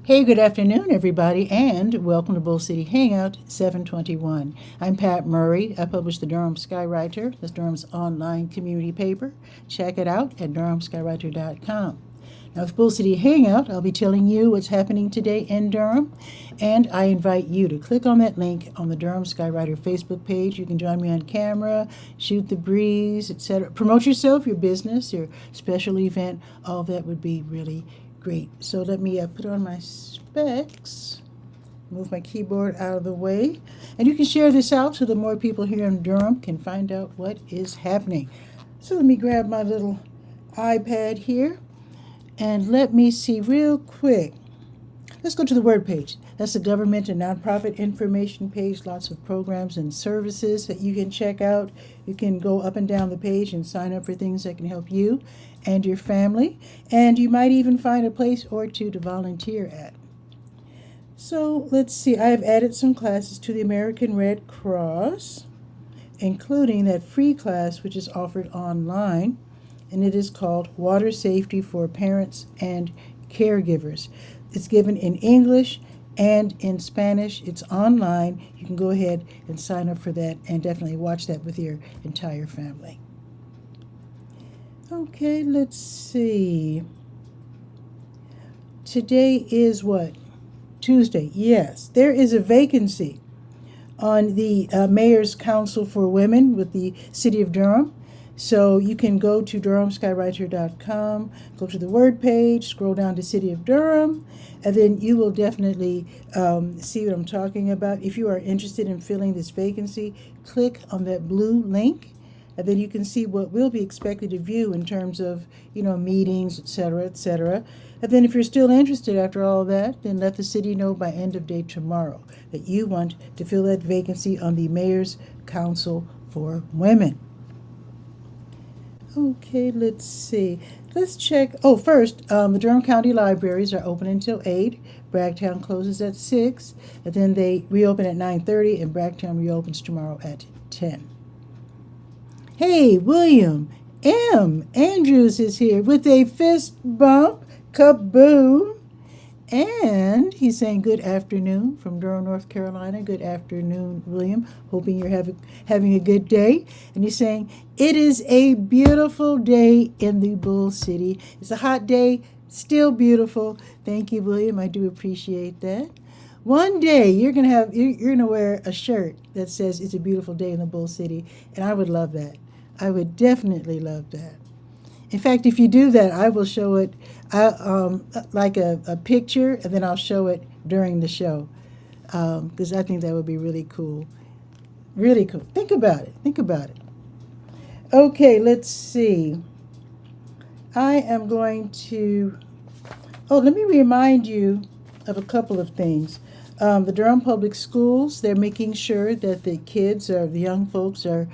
Hey, good afternoon, everybody, and welcome to Bull City Hangout 721. I'm Pat Murray. I publish the Durham Skywriter, that's Durham's online community paper. Check it out at durhamskywriter.com. Now, with Bull City Hangout, I'll be telling you what's happening today in Durham, and I invite you to click on that link on the Durham Skywriter Facebook page. You can join me on camera, shoot the breeze, etc. Promote yourself, your business, your special event. All that would be really great. So let me put on my specs, move my keyboard out of the way, and you can share this out so that more people here in Durham can find out what is happening. So let me grab my little iPad here and let me see real quick. Let's go to the Word page. That's the government and nonprofit information page. Lots of programs and services that you can check out. You can go up and down the page and sign up for things that can help you and your family. And you might even find a place or two to volunteer at. So let's see. I have added some classes to the American Red Cross, including that free class which is offered online, and it is called Water Safety for Parents and Caregivers. It's given in English and in Spanish. It's online. You can go ahead and sign up for that and definitely watch that with your entire family. Okay, let's see. Today is what? Tuesday. Yes, there is a vacancy on the Mayor's Council for Women with the City of Durham. So you can go to durhamskywriter.com, go to the Word page, scroll down to City of Durham, and then you will definitely see what I'm talking about. If you are interested in filling this vacancy, click on that blue link, and then you can see what will be expected of you in terms of, meetings, etc., etc. And then if you're still interested after all that, then let the city know by end of day tomorrow that you want to fill that vacancy on the Mayor's Council for Women. Okay, let's see. Let's check. Oh, first, the Durham County Libraries are open until 8. Bragtown closes at 6. And then they reopen at 9:30, and Bragtown reopens tomorrow at 10. Hey, William M. Andrews is here with a fist bump. Kaboom. And he's saying good afternoon from Durham, North Carolina. Good afternoon, William. Hoping you're having a good day. And he's saying it is a beautiful day in the Bull City. It's a hot day, still beautiful. Thank you, William. I do appreciate that. One day you're gonna wear a shirt that says it's a beautiful day in the Bull City, and I would love that. I would definitely love that. In fact, if you do that, I will show it like a picture, and then I'll show it during the show because I think that would be really cool. Really cool. Think about it. Think about it. Okay, let's see. I am going to... Oh, let me remind you of a couple of things. The Durham Public Schools, they're making sure that the kids or the young folks are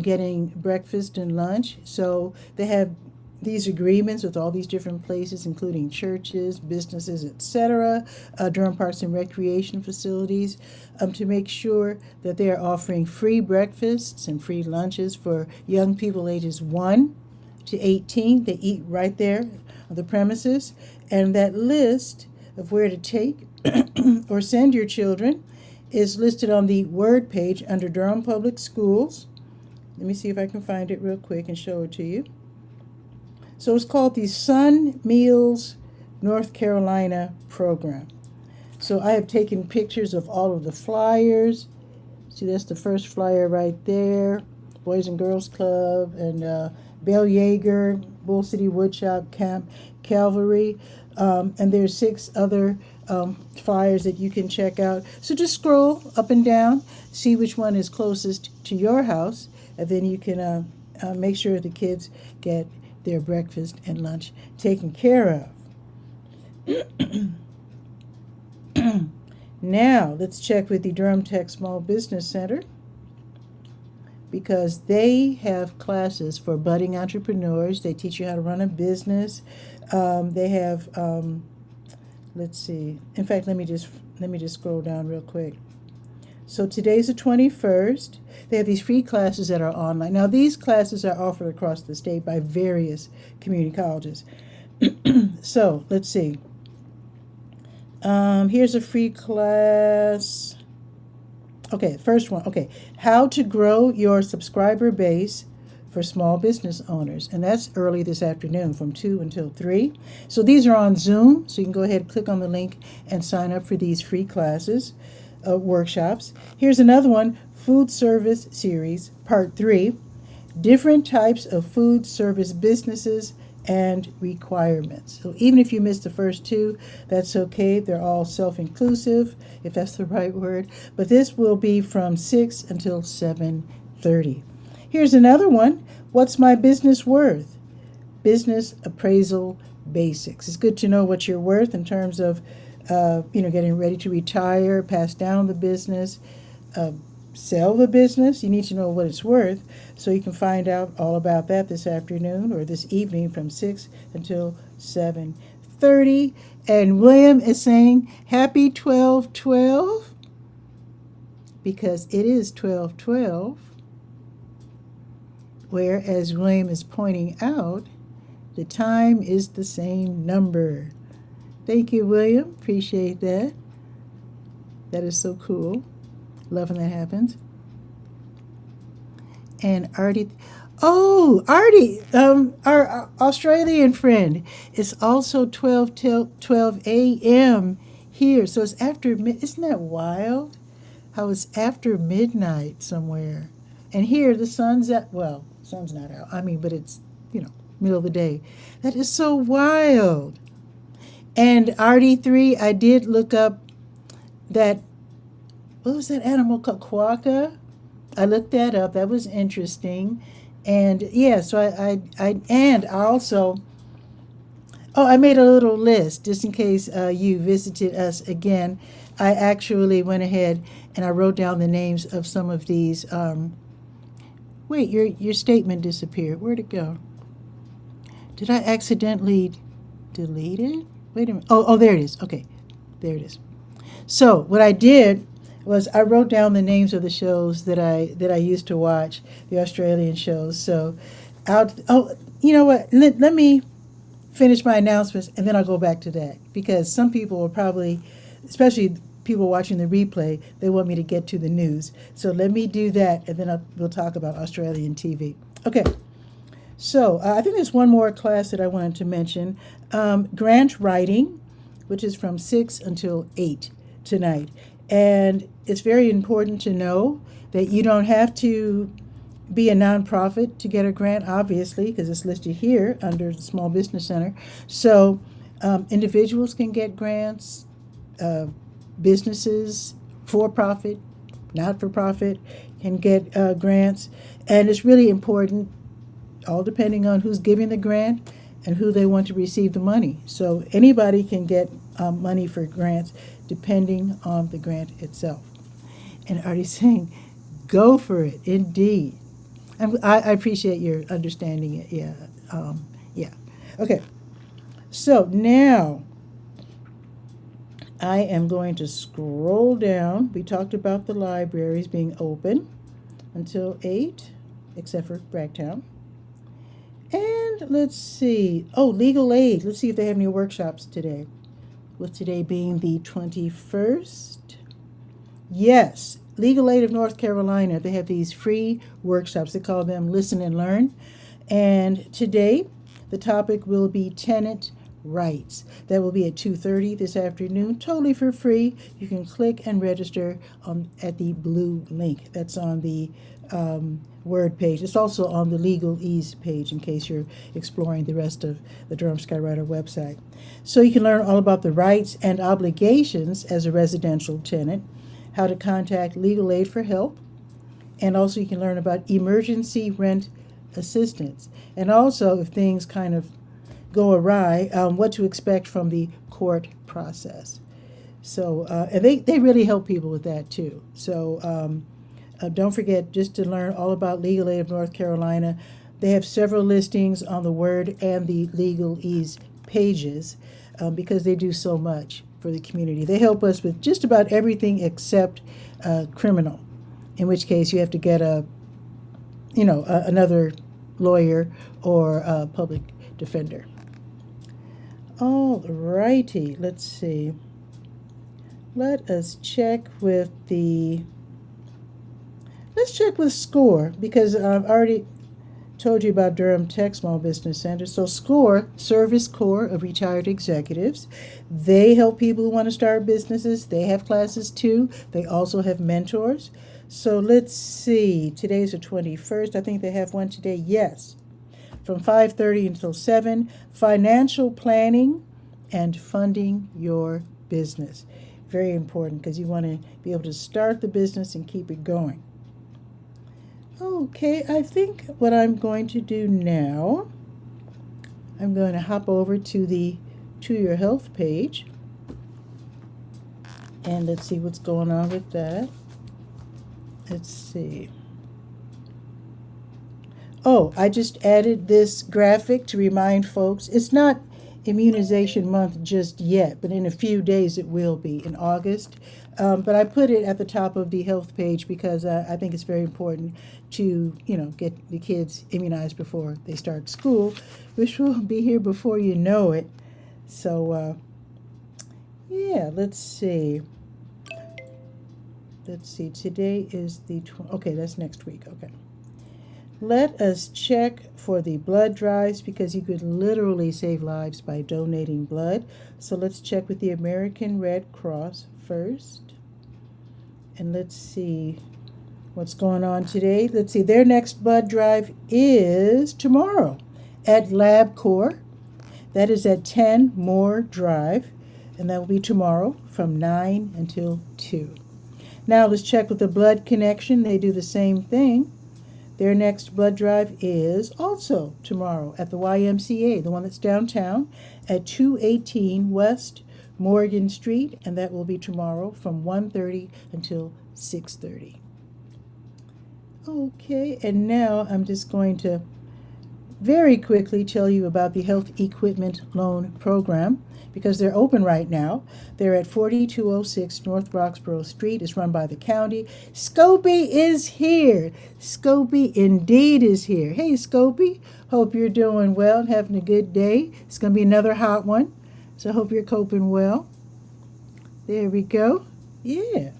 getting breakfast and lunch. So they have these agreements with all these different places, including churches, businesses, etc., Durham Parks and Recreation facilities, to make sure that they are offering free breakfasts and free lunches for young people ages 1 to 18. They eat right there on the premises. And that list of where to take or send your children is listed on the Word page under Durham Public Schools. Let me see if I can find it real quick and show it to you. So it's called the Sun Meals North Carolina program. So I have taken pictures of all of the flyers. See, that's the first flyer right there. Boys and Girls Club and Bell Yeager, Bull City Woodshop, Camp Calvary. And there's 6 other flyers that you can check out. So just scroll up and down, see which one is closest to your house, and then you can make sure the kids get their breakfast and lunch taken care of. Now, let's check with the Durham Tech Small Business Center because they have classes for budding entrepreneurs. They teach you how to run a business. They have, let's see. In fact, let me just scroll down real quick. So today's the 21st. They have these free classes that are online. Now, these classes are offered across the state by various community colleges. So let's see. Here's a free class. Okay, first one. Okay, how to grow your subscriber base for small business owners. And that's early this afternoon from 2 until 3. So these are on Zoom. So you can go ahead and click on the link and sign up for these free classes, workshops. Here's another one, Food Service Series, Part 3. Different types of food service businesses and requirements. So even if you missed the first two, that's okay. They're all self-inclusive, if that's the right word. But this will be from 6 until 7:30. Here's another one. What's my business worth? Business appraisal basics. It's good to know what you're worth in terms of, getting ready to retire, pass down the business, uh, sell the business. You need to know what it's worth, so you can find out all about that this afternoon or this evening from 6 until 7:30. And William is saying happy 12/12 because it is 12/12, where, as William is pointing out, the time is the same number. Thank you, William. Appreciate that. That is so cool. Love when that happens. And Artie, oh, Artie, our Australian friend, it's also 12 till 12 a.m. here. So it's after isn't that wild? How it's after midnight somewhere. And here the sun's sun's not out. I mean, but it's, middle of the day. That is so wild. And RD3, I did look up that, what was that animal called? Quokka? I looked that up. That was interesting. And yeah, so and I also, I made a little list just in case you visited us again. I actually went ahead and I wrote down the names of some of these. Wait, your statement disappeared. Where'd it go? Did I accidentally delete it? Wait a minute. Oh, there it is. Okay, there it is. So what I did was I wrote down the names of the shows that I used to watch, the Australian shows. So, you know what? Let me finish my announcements and then I'll go back to that, because some people will probably, especially people watching the replay, they want me to get to the news. So let me do that and then we'll talk about Australian TV. Okay. So I think there's one more class that I wanted to mention, grant writing, which is from 6 until 8 tonight. And it's very important to know that you don't have to be a nonprofit to get a grant, obviously, because it's listed here under the Small Business Center. So individuals can get grants, businesses, for-profit, not-for-profit, can get grants. And it's really important, all depending on who's giving the grant and who they want to receive the money. So anybody can get money for grants depending on the grant itself. And Artie's saying, go for it, indeed. I appreciate your understanding it. Yeah. Yeah. Okay. So now I am going to scroll down. We talked about the libraries being open until 8, except for Bragtown. And let's see. Oh, legal aid. Let's see if they have any workshops today. With today being the 21st. Yes, Legal Aid of North Carolina. They have these free workshops. They call them Listen and Learn. And today, the topic will be tenant rights. That will be at 2:30 this afternoon, totally for free. You can click and register at the blue link. That's on the Word page. It's also on the Legalese page in case you're exploring the rest of the Durham Skywriter website. So you can learn all about the rights and obligations as a residential tenant, how to contact legal aid for help, and also you can learn about emergency rent assistance, and also if things kind of go awry, what to expect from the court process. So, and they really help people with that too. So don't forget just to learn all about Legal Aid of North Carolina. They have several listings on the Word and the Legalese pages because they do so much for the community. They help us with just about everything except criminal, in which case you have to get another lawyer or a public defender. All righty, let's see. Let us check with the, let's check with SCORE, because I've already told you about Durham Tech Small Business Center. So SCORE, Service Corps of Retired Executives, they help people who want to start businesses. They have classes too. They also have mentors. So let's see. Today's the 21st. I think they have one today. Yes. From 5:30 until 7. Financial planning and funding your business. Very important because you want to be able to start the business and keep it going. Okay, I think what I'm going to do now, I'm going to hop over to the To Your Health page. And let's see what's going on with that. Let's see. Oh, I just added this graphic to remind folks. It's not immunization month just yet, but in a few days it will be in August. But I put it at the top of the health page because I think it's very important to, get the kids immunized before they start school, which will be here before you know it. So, yeah, let's see. Let's see. Today is the okay, that's next week. Okay. Let us check for the blood drives because you could literally save lives by donating blood. So let's check with the American Red Cross first. And let's see what's going on today. Let's see, their next blood drive is tomorrow at LabCorp. That is at 10 Moore Drive, and that will be tomorrow from 9 until 2. Now let's check with the Blood Connection. They do the same thing. Their next blood drive is also tomorrow at the YMCA, the one that's downtown, at 218 West Morgan Street, and that will be tomorrow from 1:30 until 6:30. Okay, and now I'm just going to very quickly tell you about the Health Equipment Loan Program because they're open right now. They're at 4206 North Roxborough Street. It's run by the county. Scopey is here. Scopey indeed is here. Hey, Scopey. Hope you're doing well and having a good day. It's going to be another hot one, so I hope you're coping well. There we go. Yeah.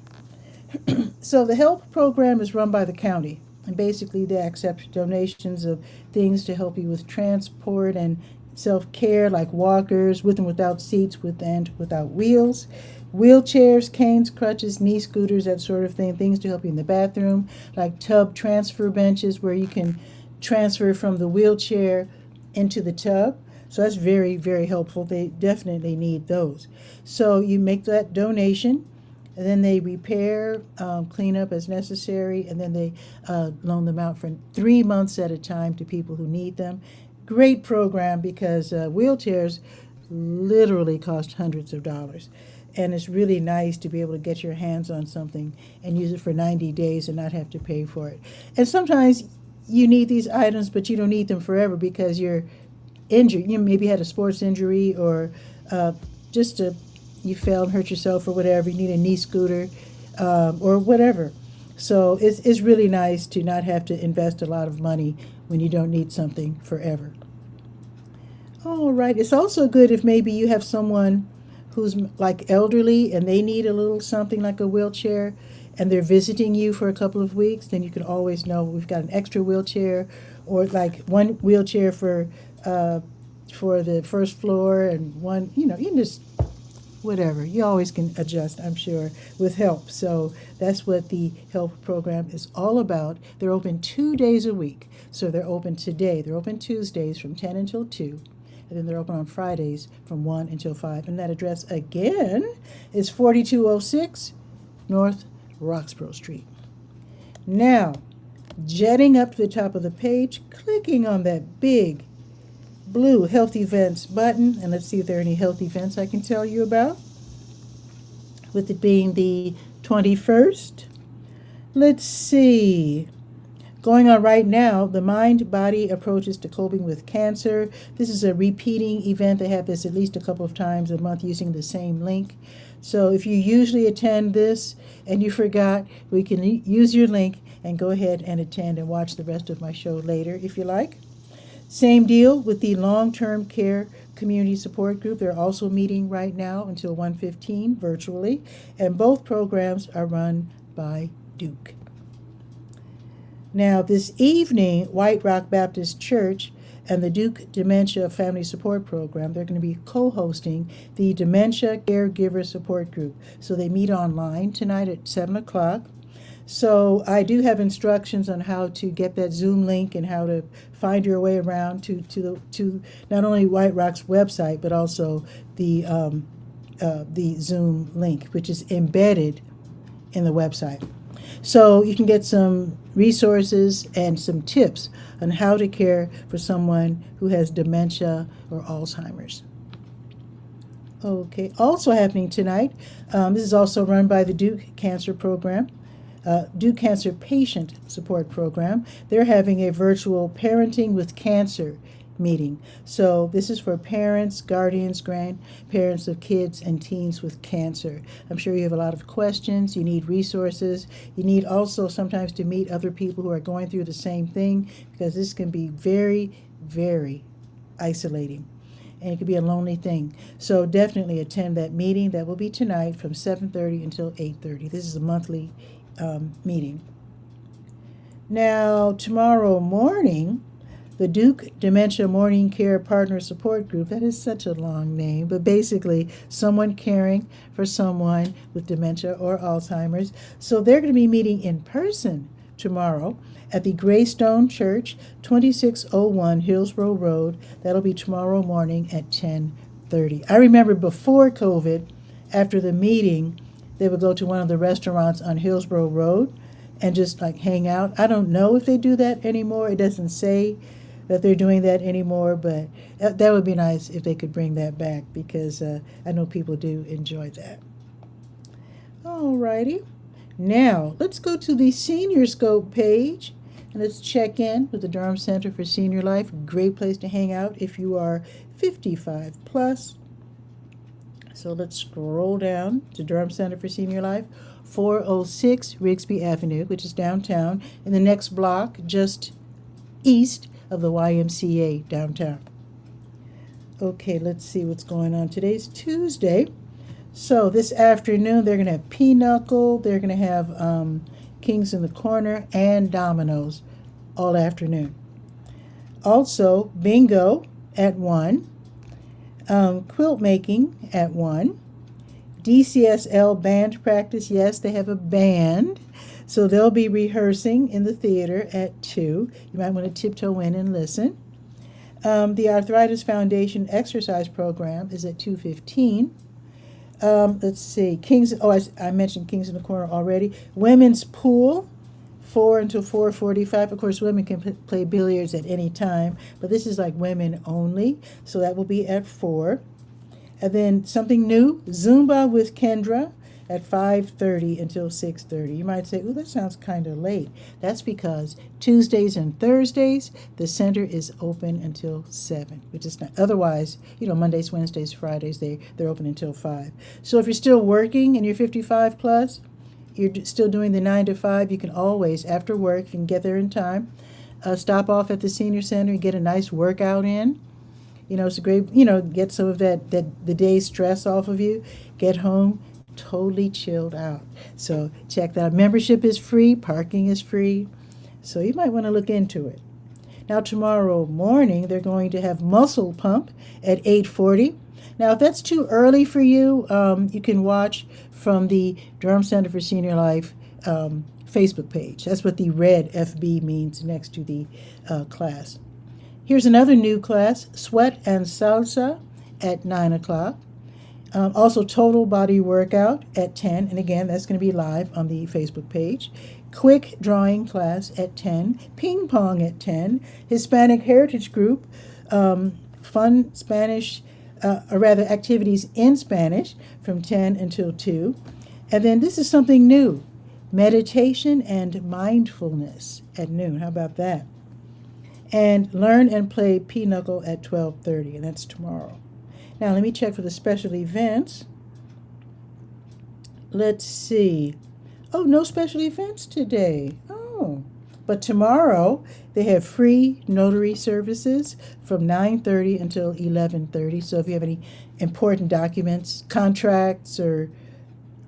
So the health program is run by the county. And basically, they accept donations of things to help you with transport and self-care, like walkers, with and without seats, with and without wheels, wheelchairs, canes, crutches, knee scooters, that sort of thing, things to help you in the bathroom, like tub transfer benches where you can transfer from the wheelchair into the tub. So that's very, very helpful. They definitely need those. So you make that donation. And then they repair, clean up as necessary, and then they loan them out for 3 months at a time to people who need them. Great program because wheelchairs literally cost hundreds of dollars. And it's really nice to be able to get your hands on something and use it for 90 days and not have to pay for it. And sometimes you need these items, but you don't need them forever because you're injured. You maybe had a sports injury or you fell and hurt yourself or whatever, you need a knee scooter or whatever. So it's really nice to not have to invest a lot of money when you don't need something forever. All right. It's also good if maybe you have someone who's like elderly and they need a little something like a wheelchair and they're visiting you for a couple of weeks, then you can always know we've got an extra wheelchair or like one wheelchair for the first floor and one, you can just whatever. You always can adjust, I'm sure, with help. So that's what the help program is all about. They're open 2 days a week. So they're open today. They're open Tuesdays from 10 until 2. And then they're open on Fridays from 1 until 5. And that address, again, is 4206 North Roxborough Street. Now, jetting up to the top of the page, clicking on that big blue health events button, and let's see if there are any health events I can tell you about, with it being the 21st. Let's see. Going on right now, the Mind-Body Approaches to Coping with Cancer. This is a repeating event. They have this at least a couple of times a month using the same link. So if you usually attend this and you forgot, we can use your link and go ahead and attend and watch the rest of my show later if you like. Same deal with the long-term care community support group. They're also meeting right now until 1:15 virtually, and both programs are run by Duke. Now, this evening, White Rock Baptist Church and the Duke Dementia Family Support Program, they're going to be co-hosting the Dementia Caregiver Support Group. So they meet online tonight at 7 o'clock. So I do have instructions on how to get that Zoom link and how to find your way around to not only White Rock's website, but also the Zoom link, which is embedded in the website. So you can get some resources and some tips on how to care for someone who has dementia or Alzheimer's. Okay, also happening tonight, this is also run by the Duke Cancer Program. Duke Cancer Patient Support Program. They're having a virtual Parenting with Cancer meeting. So this is for parents, guardians, grandparents of kids and teens with cancer. I'm sure you have a lot of questions. You need resources. You need also sometimes to meet other people who are going through the same thing, because this can be very, very isolating. And it could be a lonely thing. So definitely attend that meeting. That will be tonight from 7:30 until 8:30. This is a monthly meeting. Now, tomorrow morning, the Duke Dementia Morning Care Partner Support Group, that is such a long name, but basically someone caring for someone with dementia or Alzheimer's. So they're going to be meeting in person tomorrow at the Greystone Church, 2601 Hillsborough Road. That'll be tomorrow morning at 10:30. I remember before COVID, after the meeting, they would go to one of the restaurants on Hillsborough Road and just like hang out. I don't know if they do that anymore. It doesn't say that they're doing that anymore, but that would be nice if they could bring that back, because I know people do enjoy that. Alrighty. Now, let's go to the Senior Scope page and let's check in with the Durham Center for Senior Life. Great place to hang out if you are 55 plus. So let's scroll down to Durham Center for Senior Life, 406 Rigsby Avenue, which is downtown, in the next block just east of the YMCA downtown. Okay, let's see what's going on. Today's Tuesday. So this afternoon they're going to have Pinochle, they're going to have Kings in the Corner, and Dominoes all afternoon. Also, bingo at 1. Quilt making at 1. DCSL band practice. Yes, they have a band. So they'll be rehearsing in the theater at 2. You might want to tiptoe in and listen. The Arthritis Foundation exercise program is at 2:15. Let's see. I mentioned Kings in the Corner already. Women's pool, 4 until 4:45. Of course, women can play billiards at any time, but this is like women only, so that will be at 4. And then something new, Zumba with Kendra at 5:30 until 6:30. You might say, oh, that sounds kind of late. That's because Tuesdays and Thursdays, the center is open until 7, which is not, otherwise, Mondays, Wednesdays, Fridays, they're open until 5. So if you're still working and you're 55 plus, you're still doing the 9 to 5, you can always, after work, if you can get there in time, stop off at the senior center and get a nice workout in. It's a great, get some of the day's stress off of you. Get home totally chilled out. So check that out. Membership is free. Parking is free. So you might want to look into it. Now tomorrow morning, they're going to have muscle pump at 8:40. Now, if that's too early for you, you can watch from the Durham Center for Senior Life Facebook page. That's what the red FB means next to the class. Here's another new class, Sweat and Salsa at 9 o'clock. Also, Total Body Workout at 10. And again, that's going to be live on the Facebook page. Quick Drawing class at 10. Ping Pong at 10. Hispanic Heritage Group, fun Spanish, or rather activities in Spanish from 10 until 2. And then this is something new, meditation and mindfulness at noon. How about that? And Learn and Play Pinochle at 12:30, and that's tomorrow. Now let me check for the special events. Let's see. Oh, no special events today. Oh, But tomorrow they have free notary services from 9:30 until 11:30. So if you have any important documents, contracts, or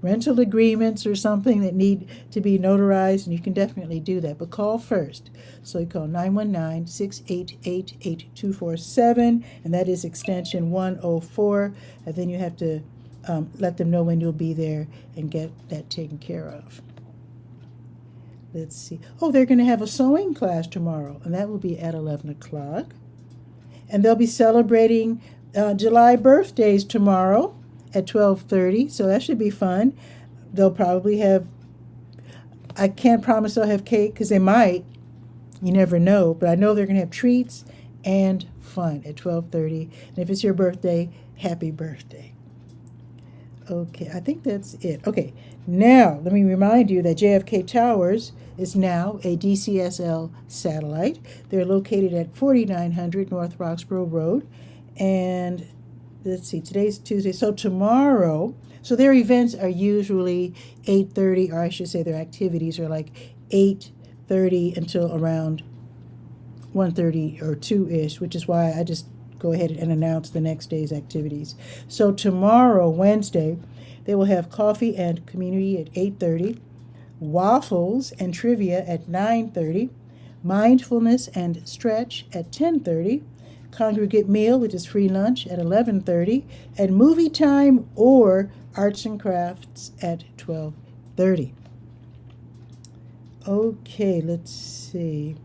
rental agreements or something that need to be notarized, and you can definitely do that. But call first. So you call 919-688-8247, and that is extension 104. And then you have to let them know when you'll be there and get that taken care of. Let's see. Oh, they're going to have a sewing class tomorrow, and that will be at 11 o'clock. And they'll be celebrating July birthdays tomorrow at 12:30, so that should be fun. They'll probably have, I can't promise they'll have cake, because they might. You never know. But I know they're going to have treats and fun at 12:30. And if it's your birthday, happy birthday. Okay, I think that's it. Okay, now let me remind you that JFK Towers is now a DCSL satellite. They're located at 4900 North Roxborough Road. And let's see, today's Tuesday. So tomorrow, so their events are usually 8:30, or I should say their activities are like 8:30 until around 1:30 or 2-ish, which is why I just go ahead and announce the next day's activities. So tomorrow, Wednesday, they will have coffee and community at 8:30, waffles and trivia at 9:30, mindfulness and stretch at 10:30, congregate meal, which is free lunch, at 11:30, and movie time or arts and crafts at 12:30. Okay, let's see.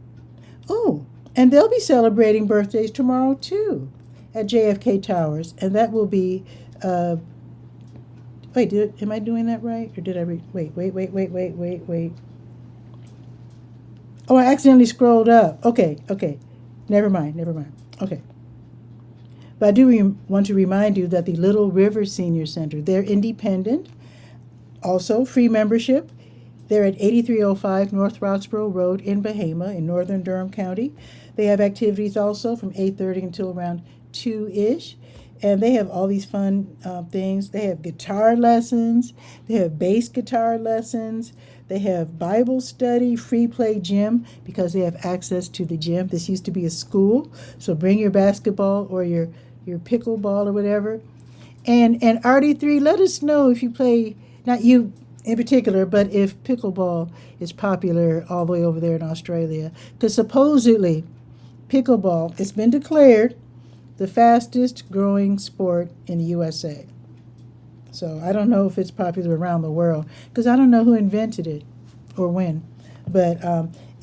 Oh, and they'll be celebrating birthdays tomorrow too at JFK Towers, and that will be. Wait, am I doing that right, or did I wait? Oh, I accidentally scrolled up. Okay. Never mind. Okay. But I do want to remind you that the Little River Senior Center, they're independent, also free membership. They're at 8305 North Roxborough Road in Bahama in northern Durham County. They have activities also from 8:30 until around 2-ish. And they have all these fun things. They have guitar lessons. They have bass guitar lessons. They have Bible study, free play gym, because they have access to the gym. This used to be a school, so bring your basketball or your pickleball or whatever. And RD3, let us know if you play, not you in particular, but if pickleball is popular all the way over there in Australia. Because supposedly, pickleball, it's been declared the fastest growing sport in the USA. So I don't know if it's popular around the world, because I don't know who invented it or when. But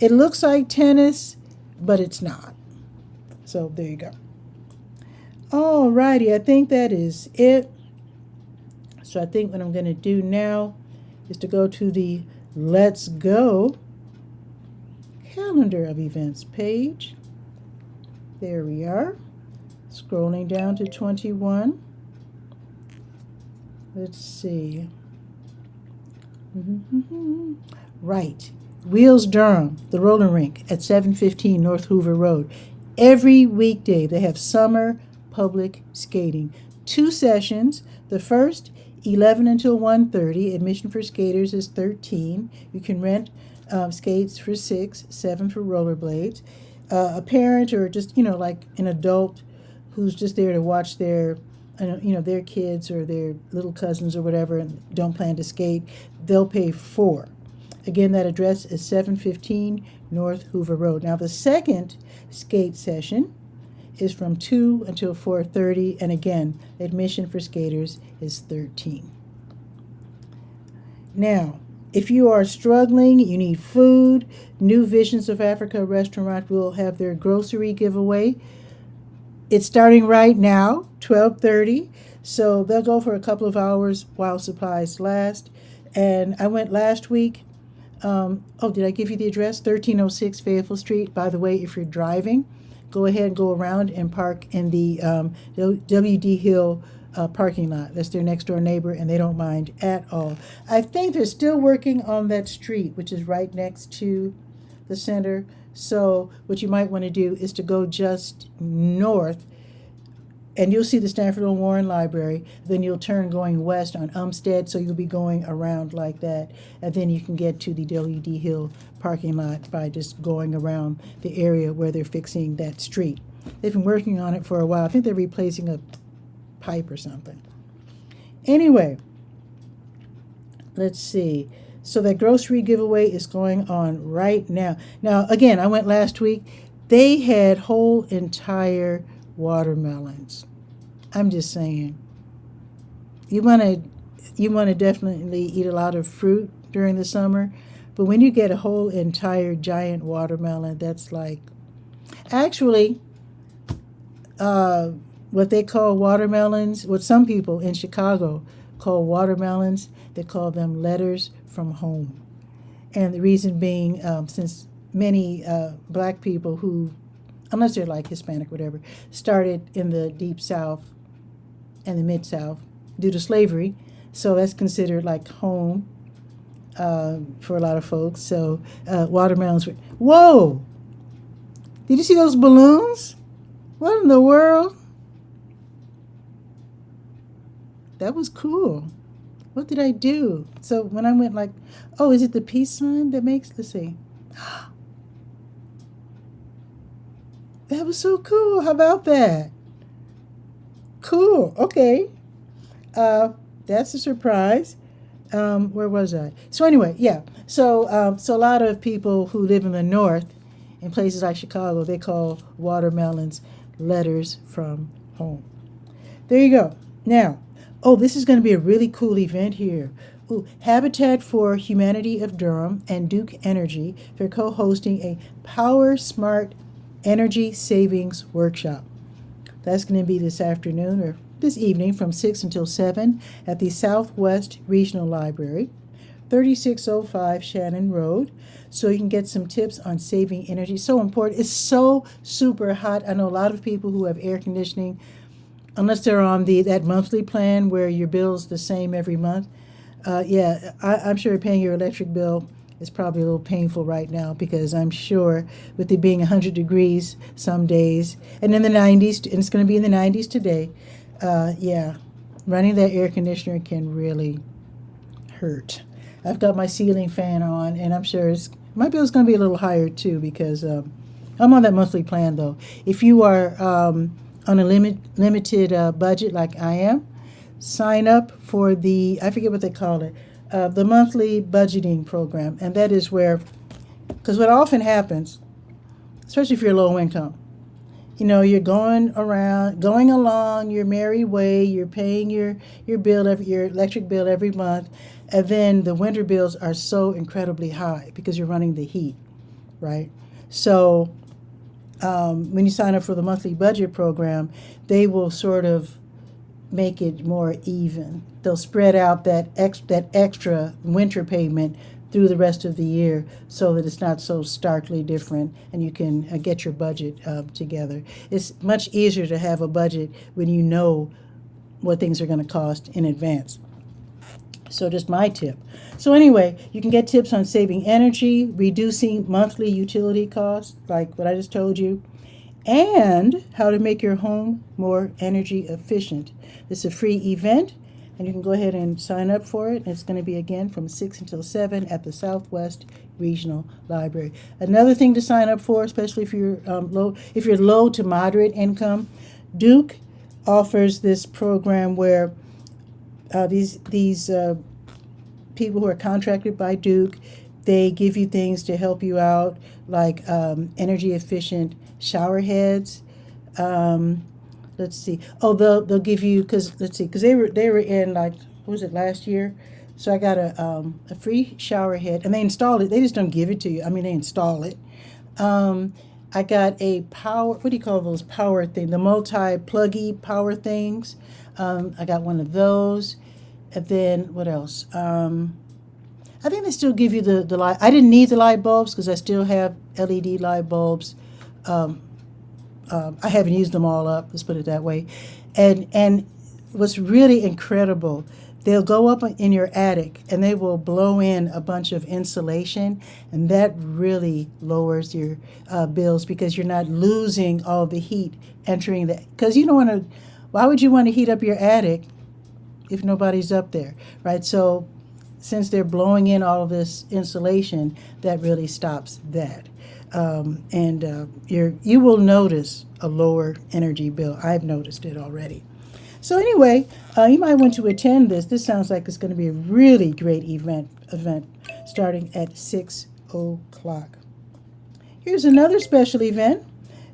it looks like tennis, but it's not. So there you go. All righty, I think that is it. So I think what I'm going to do now is to go to the Let's Go calendar of events page. There we are. Scrolling down to 21. Let's see. Right. Wheels Durham, the roller rink at 715 North Hoover Road. Every weekday they have summer public skating. 2 sessions. The first, 11 until 1:30. Admission for skaters is $13. You can rent skates for $6, $7 for rollerblades. A parent or just, like an adult who's just there to watch their kids or their little cousins or whatever and don't plan to skate, they'll pay $4. Again, that address is 715 North Hoover Road. Now, the second skate session is from 2 until 4:30, and again, admission for skaters is $13. Now, if you are struggling, you need food, New Visions of Africa restaurant will have their grocery giveaway. It's starting right now, 12:30, so they'll go for a couple of hours while supplies last. And I went last week. Did I give you the address? 1306 Fayetteville Street. By the way, if you're driving, go ahead and go around and park in the W.D. Hill parking lot. That's their next door neighbor, and they don't mind at all. I think they're still working on that street, which is right next to the center. So what you might want to do is to go just north and you'll see the Stanford on Warren Library. Then you'll turn going west on Umstead, so you'll be going around like that, and then you can get to the W.D. Hill parking lot by just going around the area where they're fixing that street. They've been working on it for a while. I think they're replacing a pipe or something. Anyway, let's see. So that grocery giveaway is going on right now. Now, again, I went last week. They had whole entire watermelons. I'm just saying. You want to definitely eat a lot of fruit during the summer, but when you get a whole entire giant watermelon, that's like actually what they call watermelons, what some people in Chicago call watermelons, they call them letters from home. And the reason being, since many black people who, unless they're like Hispanic, whatever, started in the deep South and the mid South due to slavery, so that's considered like home for a lot of folks. So watermelons. Whoa! Did you see those balloons? What in the world? That was cool. What did I do? So when I went like, oh, is it the peace sign that makes, let's see. That was so cool. How about that? Cool. Okay. That's a surprise. Where was I? So anyway, yeah. So a lot of people who live in the north, in places like Chicago, they call watermelons letters from home. There you go. Now, oh, this is going to be a really cool event here. Ooh, Habitat for Humanity of Durham and Duke Energy, they're co-hosting a Power Smart Energy Savings Workshop. That's going to be this afternoon or this evening from 6 until 7 at the Southwest Regional Library, 3605 Shannon Road. So you can get some tips on saving energy. So important. It's so super hot. I know a lot of people who have air conditioning, unless they're on that monthly plan where your bill's the same every month. I'm sure paying your electric bill is probably a little painful right now because I'm sure with it being 100 degrees some days and in the 90s, and it's going to be in the 90s today, running that air conditioner can really hurt. I've got my ceiling fan on, and I'm sure my bill's going to be a little higher too because I'm on that monthly plan though. If you are on a limited budget like I am, sign up for I forget what they call it, the monthly budgeting program. And that is where, because what often happens, especially if you're low income, you're going along your merry way, you're paying your your electric bill every month, and then the winter bills are so incredibly high because you're running the heat, right? So when you sign up for the monthly budget program, they will sort of make it more even. They'll spread out that extra winter payment through the rest of the year so that it's not so starkly different and you can get your budget together. It's much easier to have a budget when you know what things are going to cost in advance. So just my tip. So anyway, you can get tips on saving energy, reducing monthly utility costs, like what I just told you, and how to make your home more energy efficient. This is a free event, and you can go ahead and sign up for it. It's going to be, again, from 6 until 7 at the Southwest Regional Library. Another thing to sign up for, especially if you're low to moderate income, Duke offers this program where these people who are contracted by Duke, they give you things to help you out, like energy efficient shower heads. Let's see. Oh, they'll give you because they were in, like, what was it, last year? So I got a free shower head, and they installed it. They just don't give it to you. I mean, they install it. I got a power. What do you call those power things? The multi-pluggy power things. I got one of those. And then what else? I think they still give you the light. I didn't need the light bulbs because I still have LED light bulbs. I haven't used them all up. Let's put it that way. And what's really incredible, they'll go up in your attic and they will blow in a bunch of insulation, and that really lowers your bills because you're not losing all the heat entering because you don't want to why would you want to heat up your attic if nobody's up there, right? So since they're blowing in all of this insulation, that really stops that. And you will notice a lower energy bill. I've noticed it already. So anyway, you might want to attend this. This sounds like it's going to be a really great event starting at 6 o'clock. Here's another special event.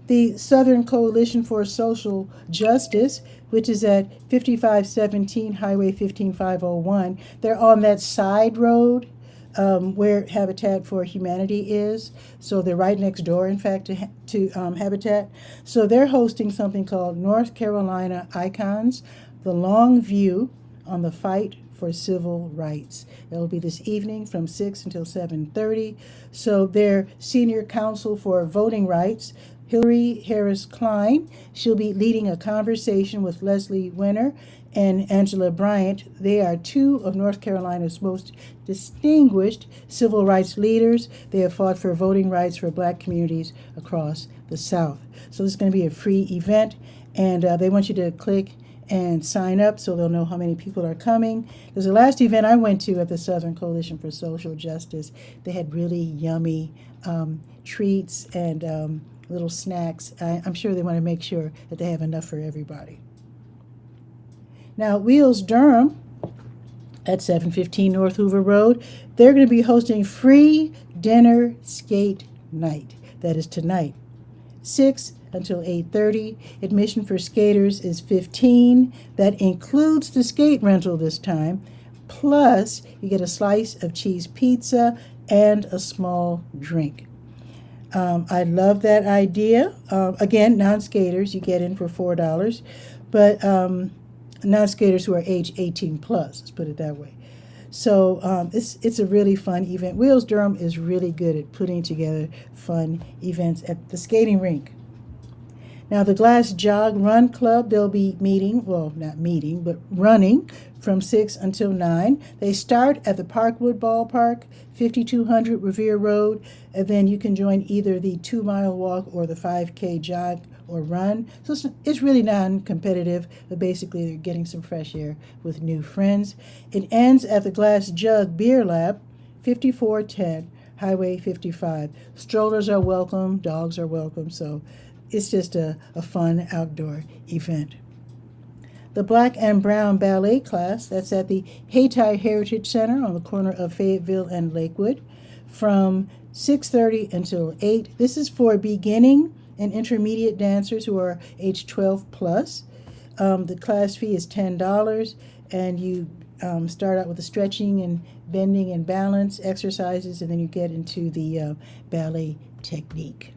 The Southern Coalition for Social Justice, which is at 5517 Highway 15501. They're on that side road where Habitat for Humanity is. So they're right next door, in fact, to Habitat. So they're hosting something called North Carolina Icons, the Long View on the Fight for Civil Rights. It'll be this evening from 6 until 7:30. So their senior counsel for voting rights, Hillary Harris Klein, she'll be leading a conversation with Leslie Winter and Angela Bryant. They are two of North Carolina's most distinguished civil rights leaders. They have fought for voting rights for black communities across the South. So this is going to be a free event, and they want you to click and sign up so they'll know how many people are coming. Because the last event I went to at the Southern Coalition for Social Justice, they had really yummy treats and little snacks. I'm sure they want to make sure that they have enough for everybody. Now, Wheels Durham at 715 North Hoover Road, they're going to be hosting free dinner skate night. That is tonight, 6 until 8:30. Admission for skaters is $15. That includes the skate rental this time. Plus, you get a slice of cheese pizza and a small drink. I love that idea. Again, non-skaters, you get in for $4. But non-skaters who are age 18 plus, let's put it that way. So it's a really fun event. Wheels Durham is really good at putting together fun events at the skating rink. Now, the Glass Jog Run Club, they'll be meeting, well, not meeting, but running from 6 until 9. They start at the Parkwood Ballpark, 5200 Revere Road, and then you can join either the 2-mile walk or the 5K jog or run. So it's really non-competitive, but basically they're getting some fresh air with new friends. It ends at the Glass Jug Beer Lab, 5410 Highway 55. Strollers are welcome, dogs are welcome, so it's just a fun outdoor event. The Black and Brown Ballet class, that's at the Hayti Heritage Center on the corner of Fayetteville and Lakewood from 6:30 until 8. This is for beginning and intermediate dancers who are age 12 plus. The class fee is $10, and you start out with the stretching and bending and balance exercises, and then you get into the ballet technique.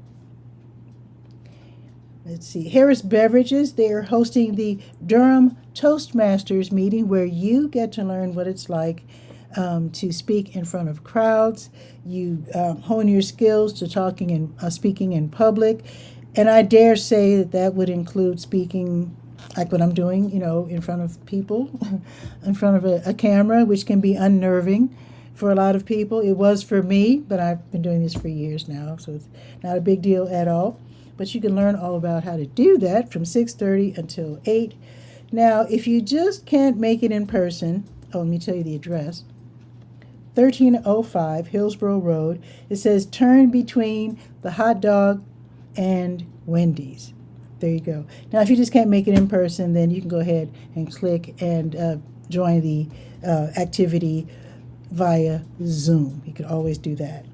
Let's see, Harris Beverages, they are hosting the Durham Toastmasters meeting where you get to learn what it's like to speak in front of crowds. You hone your skills to speaking in public. And I dare say that would include speaking like what I'm doing, in front of people, in front of a camera, which can be unnerving for a lot of people. It was for me, but I've been doing this for years now, so it's not a big deal at all. But you can learn all about how to do that from 6:30 until 8. Now, if you just can't make it in person, let me tell you the address. 1305 Hillsborough Road. It says turn between the hot dog and Wendy's. There you go. Now, if you just can't make it in person, then you can go ahead and click and join the activity via Zoom. You could always do that.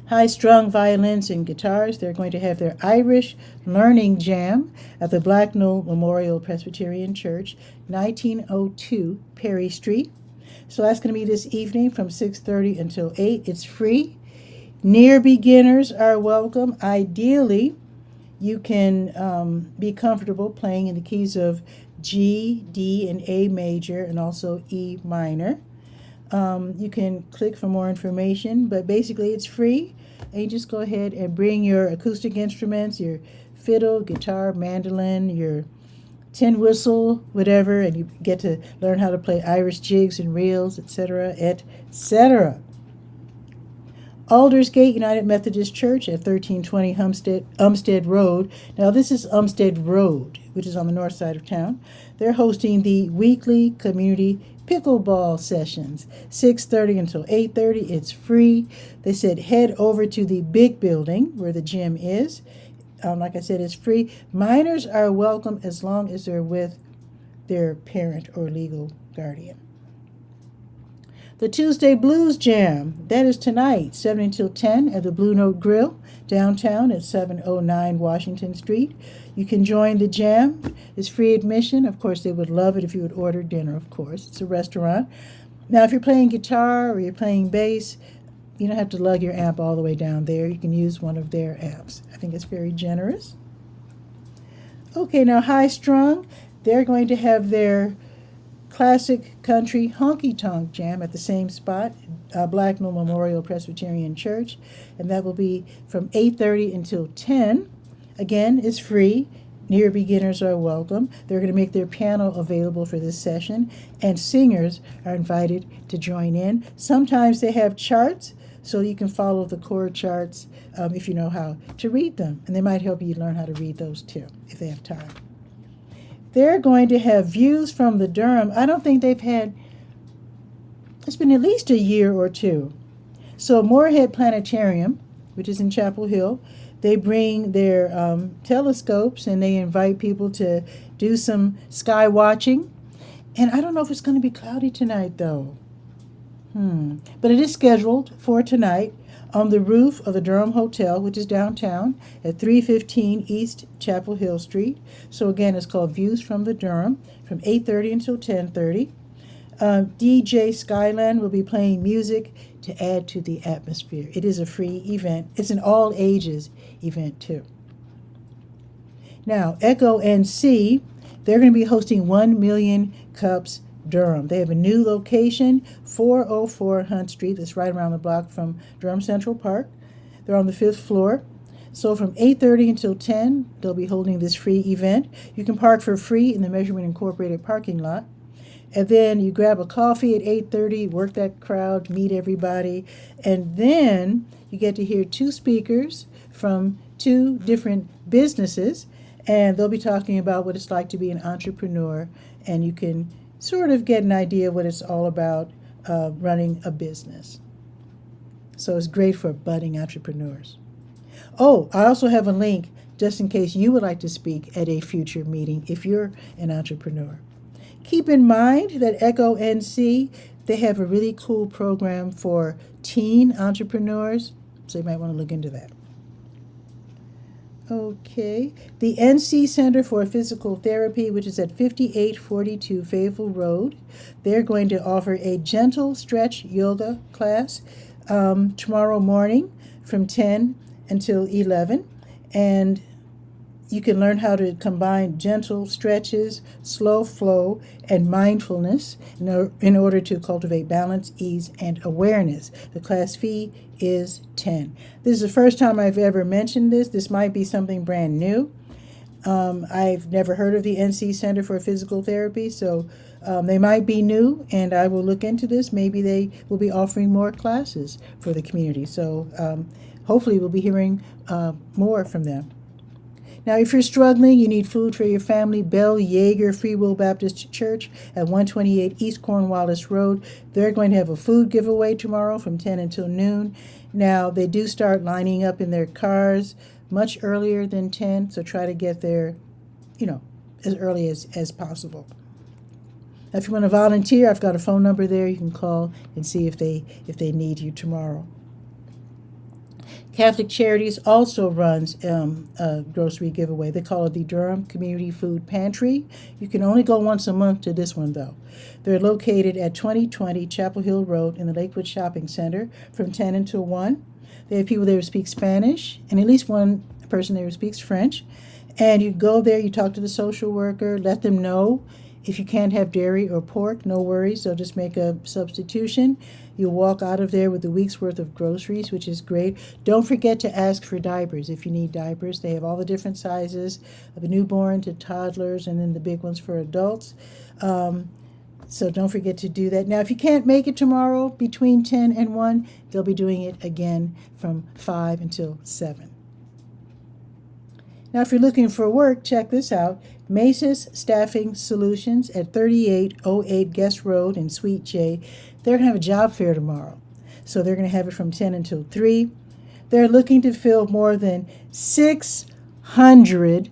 High-strung violins and guitars, they're going to have their Irish Learning Jam at the Blacknell Memorial Presbyterian Church, 1902 Perry Street. So that's going to be this evening from 6:30 until 8. It's free. Near beginners are welcome. Ideally, you can be comfortable playing in the keys of G, D, and A major, and also E minor. You can click for more information, but basically it's free. And you just go ahead and bring your acoustic instruments, your fiddle, guitar, mandolin, your tin whistle, whatever, and you get to learn how to play Irish jigs and reels, etc., etc. Aldersgate United Methodist Church at 1320 Umstead Road. Now, this is Umstead Road, which is on the north side of town. They're hosting the weekly community pickleball sessions, 6:30 until 8:30. It's free. They said head over to the big building where the gym is. Like I said, it's free. Minors are welcome as long as they're with their parent or legal guardian. The Tuesday Blues Jam, that is tonight, 7 until 10 at the Blue Note Grill, downtown at 709 Washington Street. You can join the jam. It's free admission. Of course, they would love it if you would order dinner, of course. It's a restaurant. Now, if you're playing guitar or you're playing bass, you don't have to lug your amp all the way down there. You can use one of their amps. I think it's very generous. Okay, now High Strung, they're going to have their classic country honky-tonk jam at the same spot, Blacknell Memorial Presbyterian Church, and that will be from 8:30 until 10. Again, it's free. Near beginners are welcome. They're going to make their piano available for this session, and singers are invited to join in. Sometimes they have charts, so you can follow the chord charts if you know how to read them, and they might help you learn how to read those too, if they have time. They're going to have views from the Durham. I don't think they've had, it's been at least a year or two. So Moorhead Planetarium, which is in Chapel Hill, they bring their telescopes and they invite people to do some sky watching. And I don't know if it's going to be cloudy tonight, though. But it is scheduled for tonight on the roof of the Durham Hotel, which is downtown at 315 East Chapel Hill Street. So again, it's called Views from the Durham from 8:30 until 10:30. DJ Skyland will be playing music to add to the atmosphere. It is a free event. It's an all ages event too. Now, Echo NC, they're going to be hosting 1 Million Cups Durham. They have a new location, 404 Hunt Street. That's right around the block from Durham Central Park. They're on the 5th floor. So from 8:30 until 10, they'll be holding this free event. You can park for free in the Measurement Incorporated parking lot. And then you grab a coffee at 8:30, work that crowd, meet everybody, and then you get to hear 2 speakers from 2 different businesses, and they'll be talking about what it's like to be an entrepreneur, and you can sort of get an idea what it's all about running a business. So it's great for budding entrepreneurs. Oh, I also have a link just in case you would like to speak at a future meeting if you're an entrepreneur. Keep in mind that Echo NC, they have a really cool program for teen entrepreneurs, so you might want to look into that. Okay, the NC Center for Physical Therapy, which is at 5842 Fayetteville Road, they're going to offer a gentle stretch yoga class tomorrow morning from 10 until 11, and you can learn how to combine gentle stretches, slow flow, and mindfulness in order to cultivate balance, ease, and awareness. The class fee is $10. This is the first time I've ever mentioned this. This might be something brand new. I've never heard of the NC Center for Physical Therapy, so they might be new, and I will look into this. Maybe they will be offering more classes for the community, so hopefully we'll be hearing more from them. Now, if you're struggling, you need food for your family, Bell Yeager Free Will Baptist Church at 128 East Cornwallis Road. They're going to have a food giveaway tomorrow from 10 until noon. Now, they do start lining up in their cars much earlier than 10, so try to get there, as early as possible. Now, if you want to volunteer, I've got a phone number there. You can call and see if they need you tomorrow. Catholic Charities also runs a grocery giveaway. They call it the Durham Community Food Pantry. You can only go once a month to this one, though. They're located at 2020 Chapel Hill Road in the Lakewood Shopping Center from 10 until 1. They have people there who speak Spanish, and at least one person there who speaks French. And you go there, you talk to the social worker, let them know if you can't have dairy or pork, no worries. They'll just make a substitution. You'll walk out of there with a week's worth of groceries, which is great. Don't forget to ask for diapers if you need diapers. They have all the different sizes, of a newborn to toddlers, and then the big ones for adults. So don't forget to do that. Now, if you can't make it tomorrow between 10 and 1, they'll be doing it again from 5 until 7. Now, if you're looking for work, check this out. Macy's Staffing Solutions at 3808 Guest Road in Suite J. They're going to have a job fair tomorrow. So they're going to have it from 10 until 3. They're looking to fill more than 600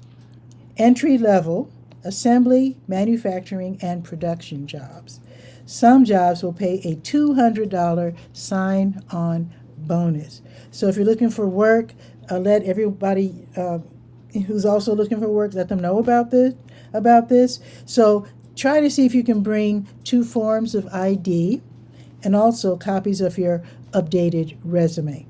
entry-level assembly, manufacturing, and production jobs. Some jobs will pay a $200 sign-on bonus. So if you're looking for work, let everybody who's also looking for work, let them know about this. So try to see if you can bring 2 forms of ID and also copies of your updated resume.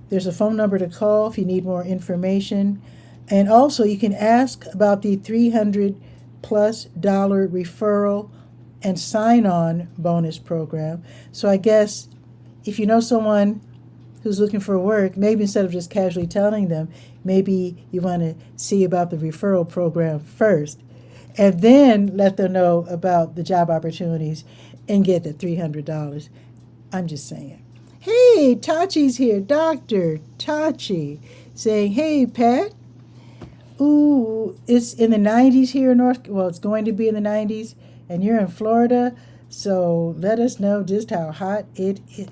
There's a phone number to call if you need more information. And also you can ask about the $300+ referral and sign-on bonus program. So I guess if you know someone who's looking for work, maybe instead of just casually telling them, maybe you want to see about the referral program first, and then let them know about the job opportunities and get the $300. I'm just saying. Hey, Tachi's here, Dr. Tachi, saying, hey, Pat. Ooh, it's in the 90s here in it's going to be in the 90s, and you're in Florida, so let us know just how hot it is.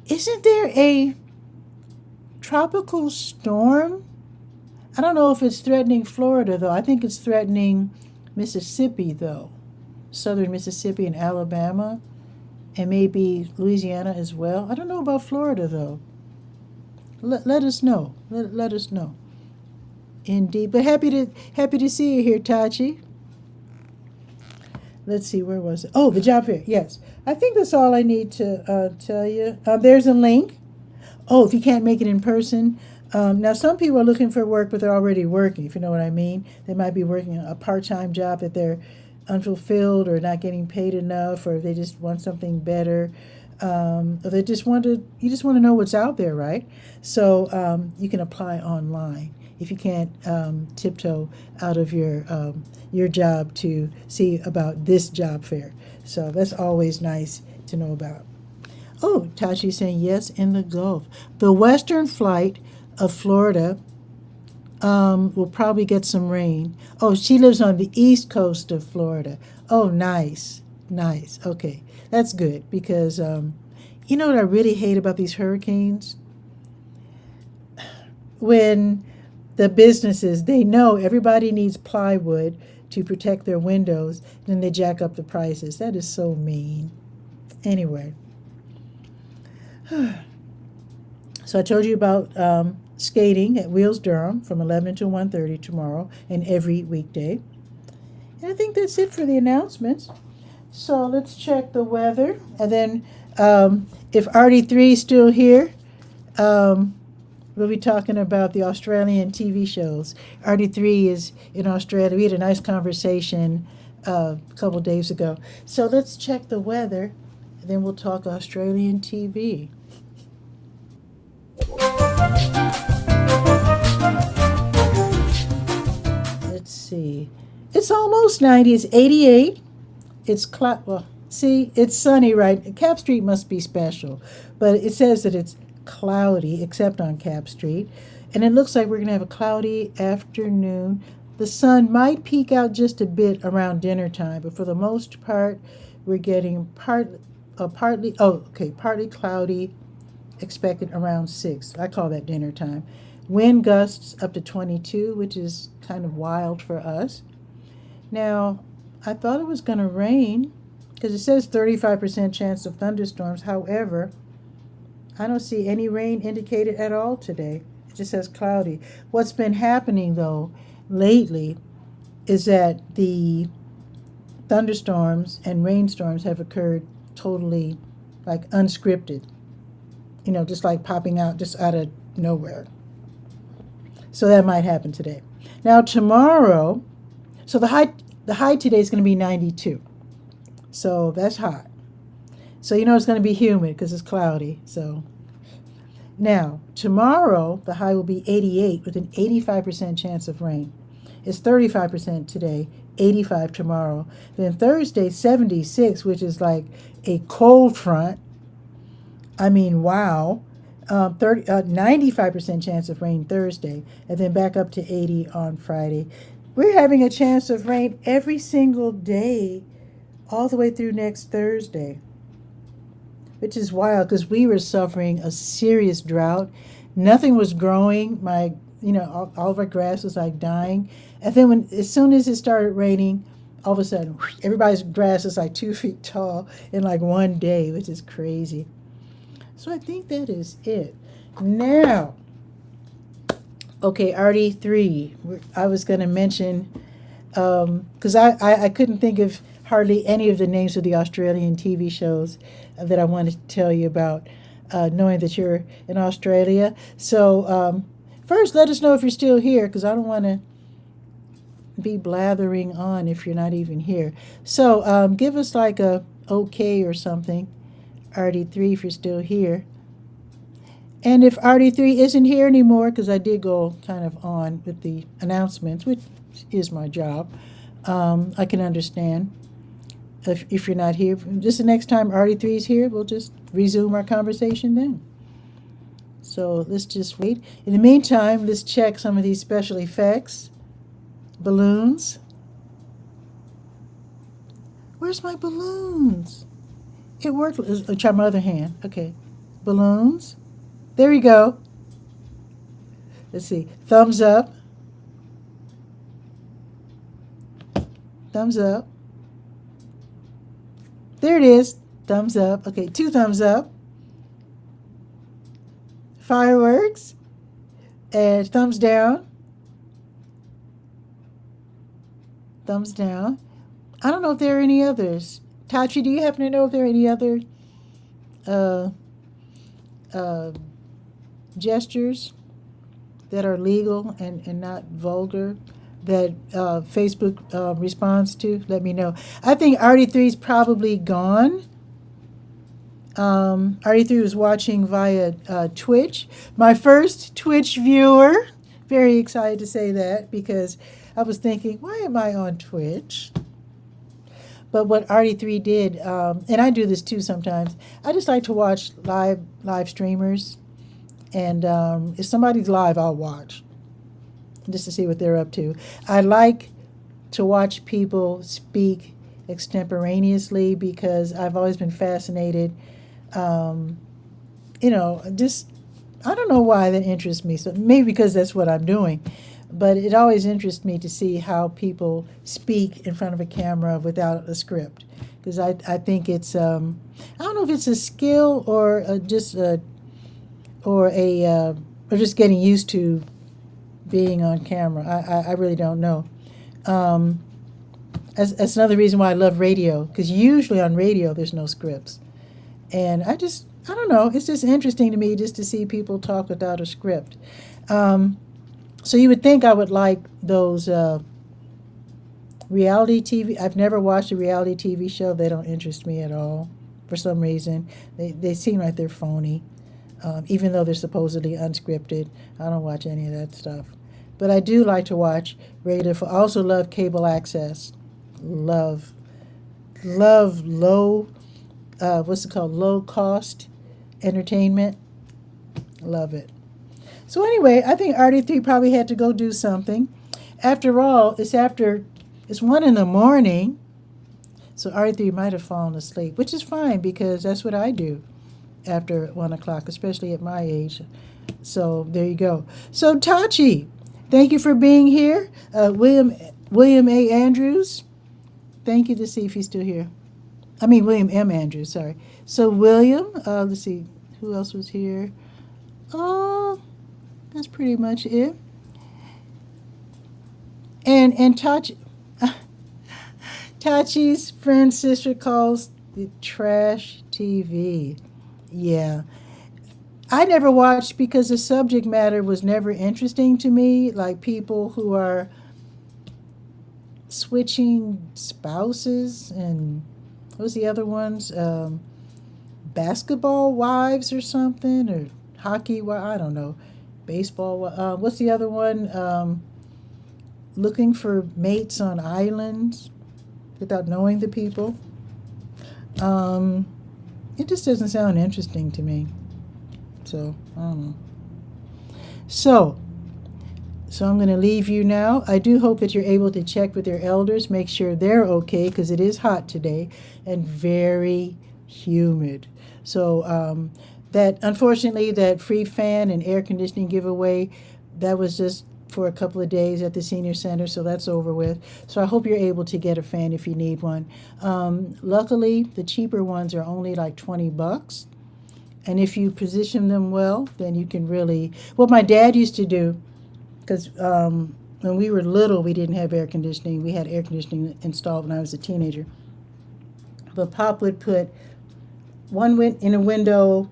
Isn't there a tropical storm? I don't know if it's threatening Florida, though. I think it's threatening Mississippi, though. Southern Mississippi and Alabama, and maybe Louisiana as well. I don't know about Florida, though. Let us know. Let us know. Indeed. But happy to see you here, Tachi. Let's see, where was it? Oh, the job fair. Yes. I think that's all I need to tell you. There's a link. Oh, if you can't make it in person. Now, some people are looking for work, but they're already working, if you know what I mean. They might be working a part-time job that they're unfulfilled or not getting paid enough, or they just want something better. Or you just want to know what's out there, right? So you can apply online if you can't tiptoe out of your job to see about this job fair. So that's always nice to know about. Oh, Tachi's saying yes in the Gulf. The western flight of Florida will probably get some rain. Oh, she lives on the east coast of Florida. Oh, nice. Okay, that's good because you know what I really hate about these hurricanes? When the businesses, they know everybody needs plywood to protect their windows, then they jack up the prices. That is so mean. Anyway. So I told you about skating at Wheels Durham from 11 to 1:30 tomorrow and every weekday. And I think that's it for the announcements. So let's check the weather. And then if RD3 is still here, we'll be talking about the Australian TV shows. RD3 is in Australia. We had a nice conversation a couple days ago. So let's check the weather, and then we'll talk Australian TV. Let's see. It's almost 90. It's 88. It's it's sunny, right? Cap Street must be special, but it says that it's cloudy, except on Cap Street, and it looks like we're going to have a cloudy afternoon. The sun might peek out just a bit around dinner time, but for the most part, we're getting partly cloudy, expected around 6. I call that dinner time. Wind gusts up to 22, which is kind of wild for us. Now, I thought it was going to rain because it says 35% chance of thunderstorms. However, I don't see any rain indicated at all today. It just says cloudy. What's been happening, though, lately is that the thunderstorms and rainstorms have occurred totally, like, unscripted. You know, just like popping out just out of nowhere. So that might happen today. Now, tomorrow, so the high today is going to be 92. So that's hot. So you know it's going to be humid because it's cloudy. So now, tomorrow, the high will be 88 with an 85% chance of rain. It's 35% today, 85 tomorrow. Then Thursday, 76, which is like a cold front. I mean, wow. 95% chance of rain Thursday, and then back up to 80 on Friday. We're having a chance of rain every single day all the way through next Thursday, which is wild because we were suffering a serious drought. Nothing was growing. All of our grass was like dying. And then as soon as it started raining, all of a sudden, everybody's grass is like 2 feet tall in like one day, which is crazy. So I think that is it. Now, okay, RD3. I was going to mention, because I couldn't think of hardly any of the names of the Australian TV shows that I wanted to tell you about, knowing that you're in Australia. So first, let us know if you're still here, because I don't want to be blathering on if you're not even here. So give us like a okay or something, RD3, if you're still here. And if RD3 isn't here anymore, because I did go kind of on with the announcements, which is my job, I can understand if you're not here. Just the next time RD3 is here, we'll just resume our conversation then. So let's just wait. In the meantime, let's check some of these special effects. Balloons. Where's my balloons? It worked. Let's try my other hand. Okay. Balloons. There we go. Let's see. Thumbs up. Thumbs up. There it is. Thumbs up. Okay, 2 thumbs up. Fireworks. And thumbs down. Thumbs down. I don't know if there are any others. Tachi, do you happen to know if there are any other gestures that are legal and not vulgar that Facebook responds to? Let me know. I think RD3 is probably gone. RD3 was watching via Twitch. My first Twitch viewer. Very excited to say that because I was thinking, why am I on Twitch? But what RD3 did, and I do this too sometimes, I just like to watch live streamers. And if somebody's live, I'll watch just to see what they're up to. I like to watch people speak extemporaneously because I've always been fascinated. Just, I don't know why that interests me. So maybe because that's what I'm doing. But it always interests me to see how people speak in front of a camera without a script. Because I think it's, I don't know if it's a skill or just getting used to being on camera. I really don't know. That's another reason why I love radio, because usually on radio there's no scripts. And I don't know, it's just interesting to me just to see people talk without a script. So you would think I would like those reality TV. I've never watched a reality TV show. They don't interest me at all for some reason. They seem like they're phony. Even though they're supposedly unscripted. I don't watch any of that stuff. But I do like to watch radio. I also love cable access. Love low, low cost entertainment. Love it. So anyway, I think RD3 probably had to go do something. After all, it's 1 in the morning. So RD3 might have fallen asleep, which is fine because that's what I do after 1 o'clock, especially at my age. So there you go. So Tachi, thank you for being here. William A. Andrews, thank you. To see if he's still here. I mean William M. Andrews, sorry. So William, let's see, who else was here? Oh, that's pretty much it. And Tachi's friend sister calls it trash TV. Yeah. I never watched because the subject matter was never interesting to me, like people who are switching spouses and what's the other ones? Basketball wives or something, or hockey, I don't know, baseball. What's the other one? looking for mates on islands without knowing the people. It just doesn't sound interesting to me. So, I don't know. So I'm going to leave you now. I do hope that you're able to check with your elders, make sure they're okay, because it is hot today and very humid. So that, unfortunately, that free fan and air conditioning giveaway, that was just for a couple of days at the senior center, so that's over with. So I hope you're able to get a fan if you need one. Luckily, the cheaper ones are only like $20. And if you position them well, then you can really, what my dad used to do, because when we were little, we didn't have air conditioning. We had air conditioning installed when I was a teenager. But Pop would put one in a window,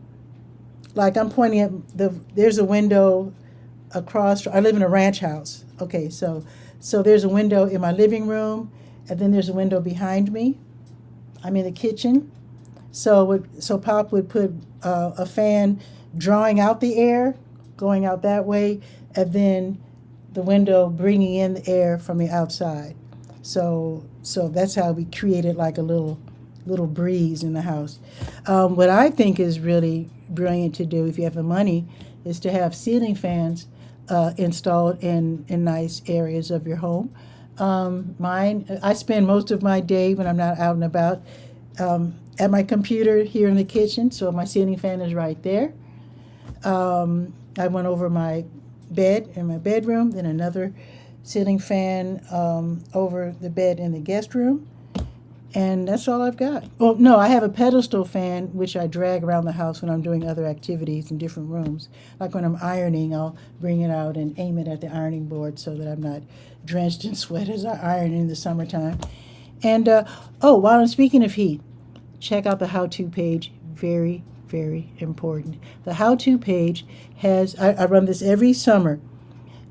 like I'm pointing at there's a window across. I live in a ranch house. Okay, so there's a window in my living room, and then there's a window behind me. I'm in the kitchen. So Pop would put a fan drawing out the air, going out that way, and then the window bringing in the air from the outside. So that's how we created like a little breeze in the house. What I think is really brilliant to do if you have the money is to have ceiling fans installed in nice areas of your home. I spend most of my day when I'm not out and about at my computer here in the kitchen, so my ceiling fan is right there. I went over my bed in my bedroom, then another ceiling fan over the bed in the guest room, and that's all I've got. Oh, no, I have a pedestal fan which I drag around the house when I'm doing other activities in different rooms. Like when I'm ironing, I'll bring it out and aim it at the ironing board so that I'm not drenched in sweat as I iron in the summertime. And, while I'm speaking of heat, check out the how-to page. Very, very important. The how-to page has, I run this every summer,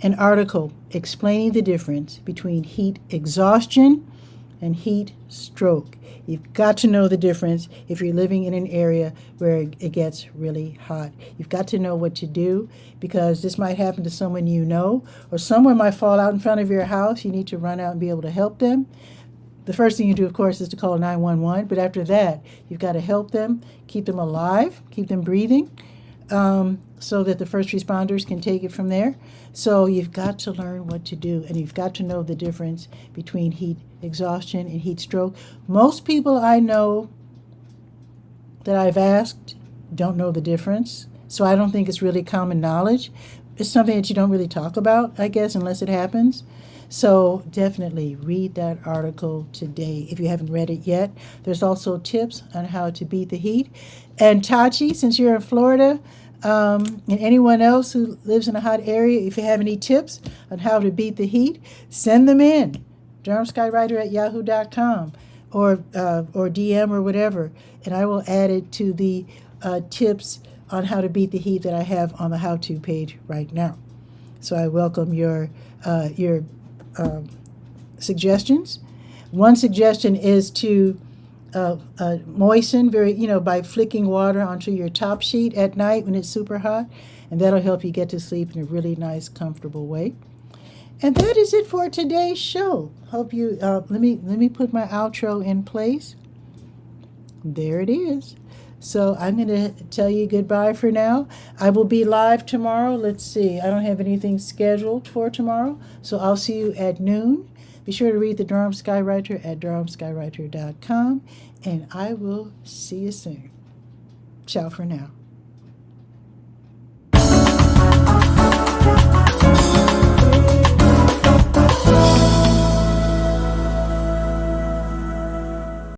an article explaining the difference between heat exhaustion and heat stroke. You've got to know the difference if you're living in an area where it gets really hot. You've got to know what to do, because this might happen to someone you know, or someone might fall out in front of your house. You need to run out and be able to help them. The first thing you do, of course, is to call 911, but after that, you've got to help them, keep them alive, keep them breathing, so that the first responders can take it from there. So you've got to learn what to do, and you've got to know the difference between heat exhaustion and heat stroke. Most people I know that I've asked don't know the difference, so I don't think it's really common knowledge. It's something that you don't really talk about, I guess, unless it happens. So definitely read that article today if you haven't read it yet. There's also tips on how to beat the heat. And Tachi, since you're in Florida, and anyone else who lives in a hot area, if you have any tips on how to beat the heat, send them in. DurhamSkyWriter@yahoo.com or DM or whatever, and I will add it to the tips on how to beat the heat that I have on the how-to page right now. So I welcome your suggestions. One suggestion is to moisten by flicking water onto your top sheet at night when it's super hot, and that'll help you get to sleep in a really nice, comfortable way. And that is it for today's show. Hope you let me put my outro in place. There it is. So I'm going to tell you goodbye for now. I will be live tomorrow. Let's see. I don't have anything scheduled for tomorrow, so I'll see you at noon. Be sure to read the Durham Skywriter at durhamskywriter.com, and I will see you soon. Ciao for now.